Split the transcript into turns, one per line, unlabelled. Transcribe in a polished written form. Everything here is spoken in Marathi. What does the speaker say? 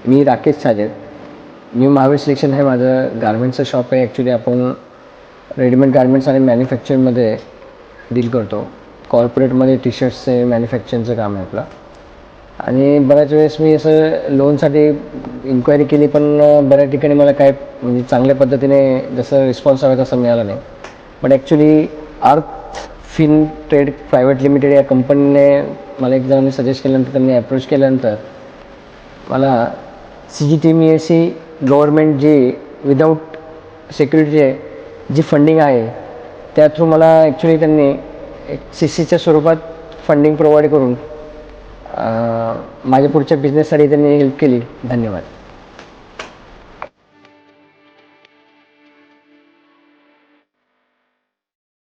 मी राकेश साजेर. न्यू महावीर सिलेक्शन हे माझं गारमेंटचं शॉप आहे. ॲक्च्युली आपण रेडीमेड गारमेंट्स आणि मॅन्युफॅक्चरिंगमध्ये डील करतो. कॉर्पोरेटमध्ये टी शर्ट्सचे मॅन्युफॅक्चरिंगचं काम आहे आपलं. आणि बऱ्याच वेळेस मी असं लोनसाठी इन्क्वायरी केली, पण बऱ्याच ठिकाणी मला काय म्हणजे चांगल्या पद्धतीने जसं रिस्पॉन्स हवा तसं मिळाला नाही. पण ॲक्च्युली अर्थ फिन ट्रेड प्रायव्हेट लिमिटेड या कंपनीने मला एक जणांनी सजेस्ट केल्यानंतर, त्यांनी अप्रोच केल्यानंतर मला CGTMSE गव्हर्मेंट जी विदाऊट सिक्युरिटी जी फंडिंग आहे त्या थ्रू मला ॲक्च्युली त्यांनी एक CCच्या स्वरूपात फंडिंग प्रोव्हाइड करून माझ्या पुढच्या बिझनेससाठी त्यांनी हेल्प केली. धन्यवाद.